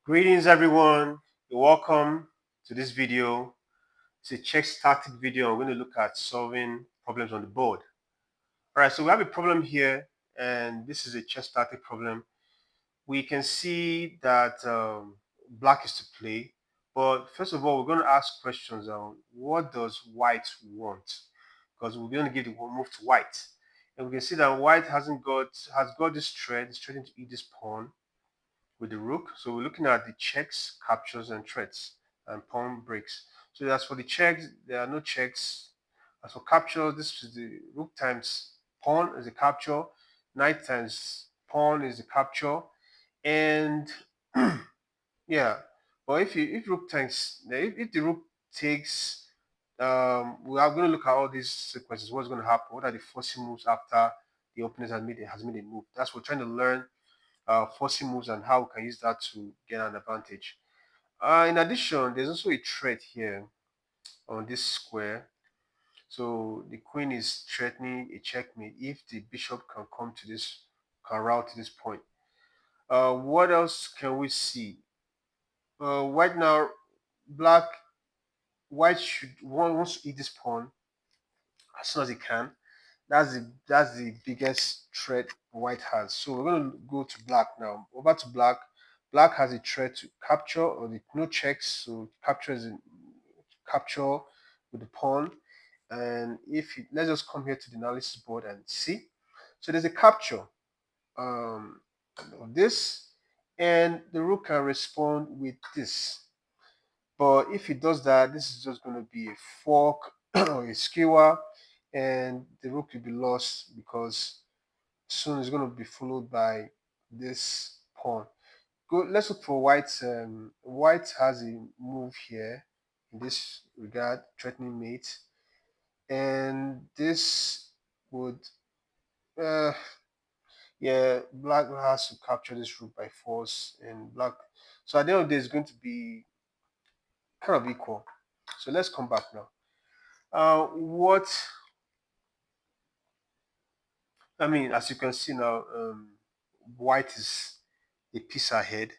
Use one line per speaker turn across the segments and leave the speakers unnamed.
Greetings everyone, you're welcome to this video. It's a check static video. I'm going to look at solving problems on the board. Alright, so we have a problem here and this is a check static problem. We can see that black is to play, but first of all we're going to ask questions on what does white want, because we're going to give the move to white, and we can see that white has got this thread. It's threatening to eat this pawn with the rook. So we're looking at the checks, captures, and threats, and pawn breaks. So as for the checks, there are no checks. As for capture, this is the rook times pawn is the capture, knight times pawn is the capture, and yeah. But if rook takes, if the rook takes, we are going to look at all these sequences. What's going to happen? What are the forcing moves after the opponent has made a move? That's what we're trying to learn, forcing moves and how we can use that to get an advantage. In addition, there's also a threat here on this square. So the queen is threatening a checkmate if the bishop can route to this point. What else can we see? White now, black, white should wants to eat this pawn as soon as he can. That's the biggest threat white has. So we're going to go to black now. Over to black. Black has a threat to capture, or the no checks, so capture is a capture with the pawn. And let's just come here to the analysis board and see. So there's a capture of this, and the rook can respond with this. But if it does that, this is just going to be a fork or a skewer, and the rook will be lost because soon it's going to be followed by this pawn. Let's look for white. White has a move here in this regard, threatening mate, and this would, uh, yeah, black has to capture this rook by force, and black. So at the end of the day, it's going to be kind of equal. So let's come back now. What I mean, as you can see now, white is a piece ahead.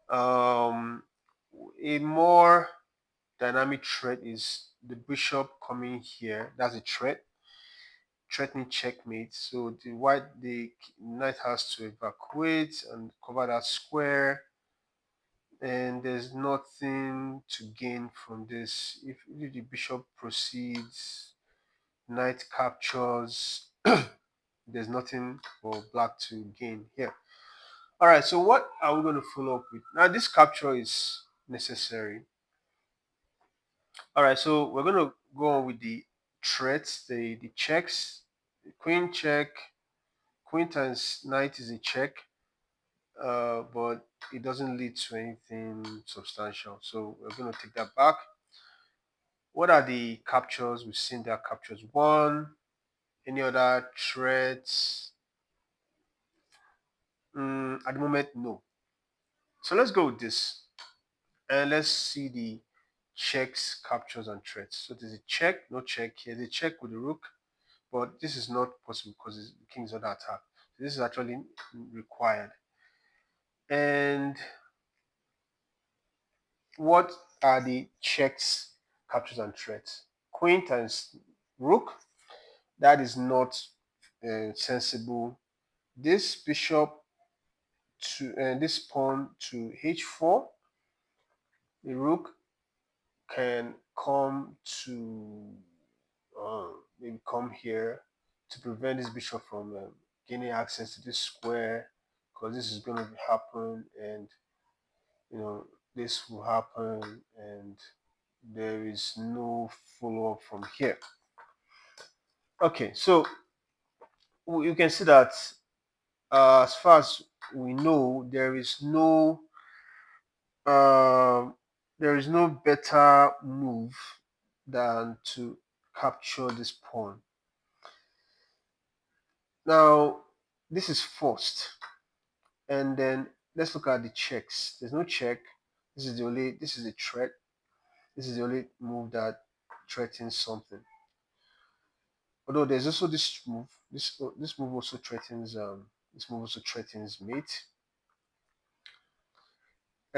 A more dynamic threat is the bishop coming here. That's a threat, threatening checkmate. So the knight has to evacuate and cover that square, and there's nothing to gain from this. If the bishop proceeds, knight captures, there's nothing for black to gain here. All right, so what are we going to follow up with? Now, this capture is necessary. All right, so we're going to go on with the threats, the checks. The queen check, queen times knight is a check, but it doesn't lead to anything substantial. So we're going to take that back. What are the captures? We've seen that captures one. Any other threats? At the moment, no. So let's go with this. And let's see the checks, captures, and threats. So there's a check, no check here. The check with the rook, but this is not possible because the king is under attack. So this is actually required. And what are the checks, captures, and threats? Queen times rook. That is not sensible. This bishop to this pawn to h4. The rook can come to maybe come here to prevent this bishop from gaining access to this square, because this is going to happen, and you know this will happen, and there is no follow-up from here. Okay, so you can see that as far as we know, uh, there is no better move than to capture this pawn. Now, this is forced. And then let's look at the checks. There's no check. This is a threat. This is the only move that threatens something. Although there's also this move. This move also threatens mate.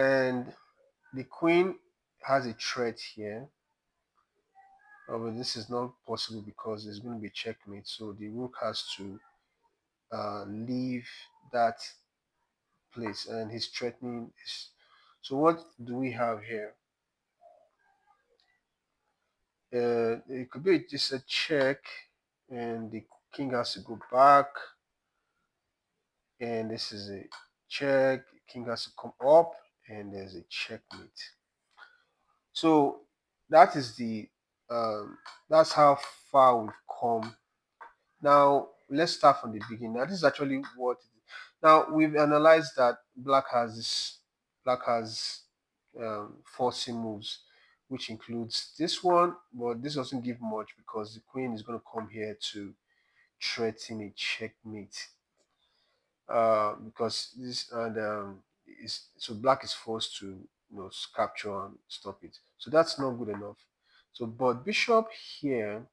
and the queen has a threat here. But this is not possible because there's going to be checkmate, so the rook has to leave that place, and he's threatening this. So what do we have here? It could be just a check, and the king has to go back, and this is a check. King has to come up, and there's a checkmate. So that is the that's how far we've come. Now let's start from the beginning. Now this is actually what it is. Now we've analyzed that black has forcing moves, which includes this one, but this doesn't give much because the queen is going to come here to threaten a checkmate. Because this and is so black is forced to capture and stop it. So that's not good enough. So but bishop here,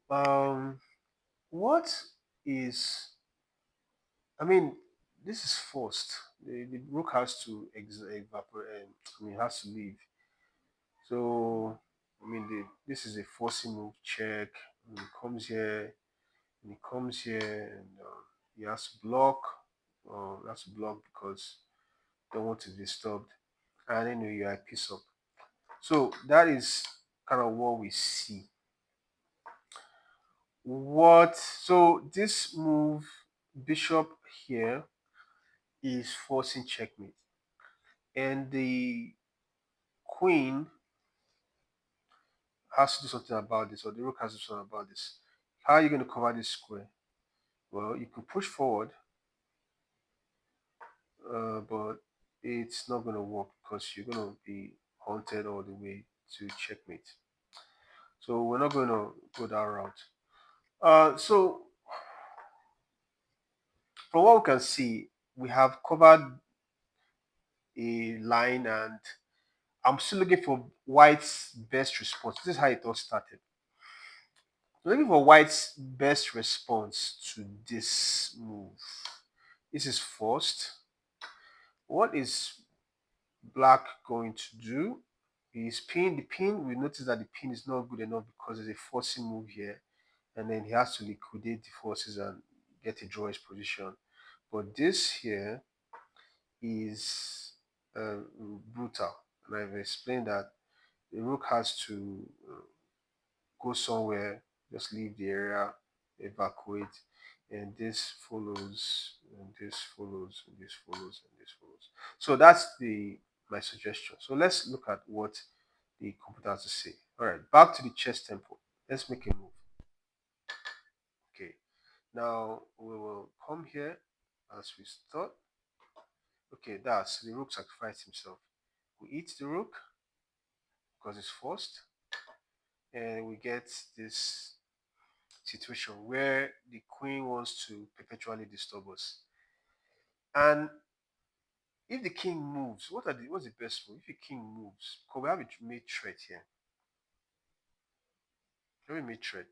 um, what is I mean, this is forced. The rook has to evaporate. I mean, has to leave. So, I mean, this is a forcing move. Check. And he comes here. And he comes here, and he has to block. He has to block because they don't want to be disturbed. And anyway, you are a piece up. So that is kind of what we see. So this move, bishop here, is forcing checkmate, and the queen has to do something about this, or the rook has to do something about this. How are you going to cover this square? Well, you can push forward, but it's not going to work because you're going to be haunted all the way to checkmate. So we're not going to go that route. So from what we can see, we have covered a line, and I'm still looking for white's best response. This is how it all started. Looking for white's best response to this move. This is forced. What is black going to do? Is pin the pin. We notice that the pin is not good enough because there's a forcing move here, and then he has to liquidate the forces and get a drawish position. But this here is brutal, and I've explained that the rook has to go somewhere, just leave the area, evacuate, and this follows, and this follows, and this follows, and this follows. So that's the my suggestion. So let's look at what the computer has to say. All right, back to the chess tempo. Let's make a move. Okay, now we will come here as we start. Okay, that's the rook sacrificed himself. We eat the rook because it's forced, and we get this situation where the queen wants to perpetually disturb us. And if the king moves, what's the best move? If the king moves, because we have a mate threat here. Very mate threat.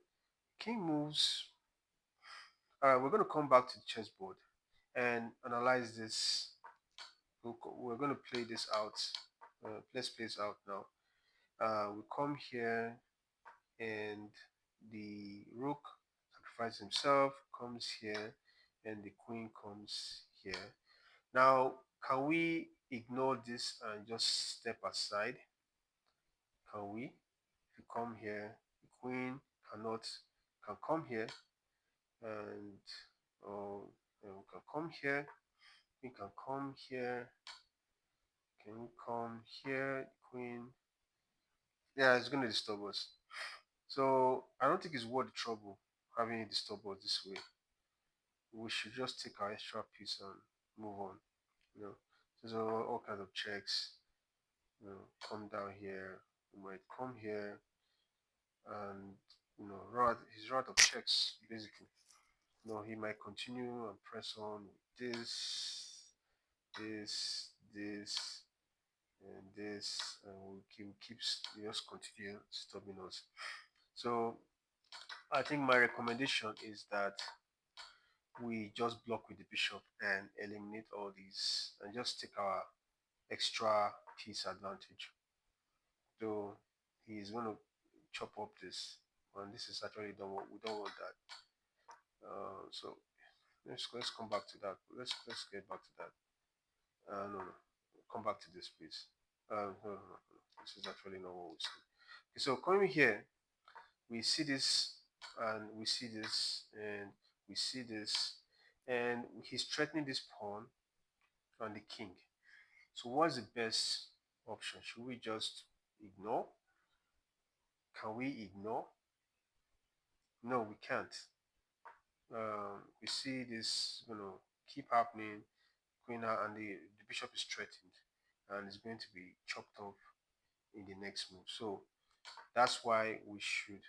King moves. We're going to come back to the chessboard and analyze this. We're going to play this out. Let's play this out now. We come here, and the rook sacrifices himself, comes here, and the queen comes here. Now, can we ignore this and just step aside? Can we? If you come here, the queen can come here, and oh, and we can come here. We can come here. Can we come here? Queen. Yeah, it's going to disturb us. So I don't think it's worth the trouble having it disturb us this way. We should just take our extra piece and move on. You know, there's all kinds of checks. Come down here. We might come here, and his route of checks basically. He might continue and press on with this, and this, and we'll keep just continue stopping us. So I think my recommendation is that we just block with the bishop and eliminate all these and just take our extra piece advantage. So he's going to chop up this, and this is actually don't want, we don't want that. So let's come back to that. Let's get back to that. No, no, come back to this, please. No, no, no, no. This is actually not what we see. Okay, so coming here, we see this, and we see this, and we see this, and he's threatening this pawn and the king. So what's the best option? Should we just ignore? Can we ignore? No, we can't. We see this, keep happening. Queen and the bishop is threatened, and it's going to be chopped off in the next move. So that's why we should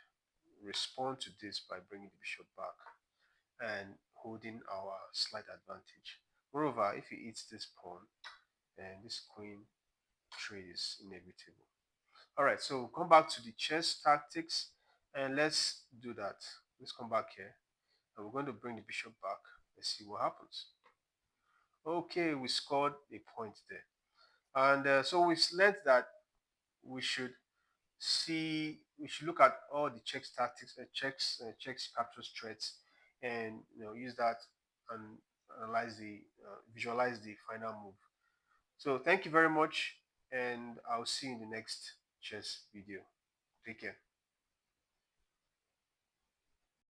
respond to this by bringing the bishop back and holding our slight advantage. Moreover, if he eats this pawn, then this queen trade is inevitable. All right, so we'll come back to the chess tactics, and let's do that. Let's come back here, and we're going to bring the bishop back. Let's see what happens. Okay, we scored a point there. And so we've learned that we should we should look at all the checks tactics, checks captures threats, and use that and analyze visualize the final move. So thank you very much, and I'll see you in the next chess video. Take care.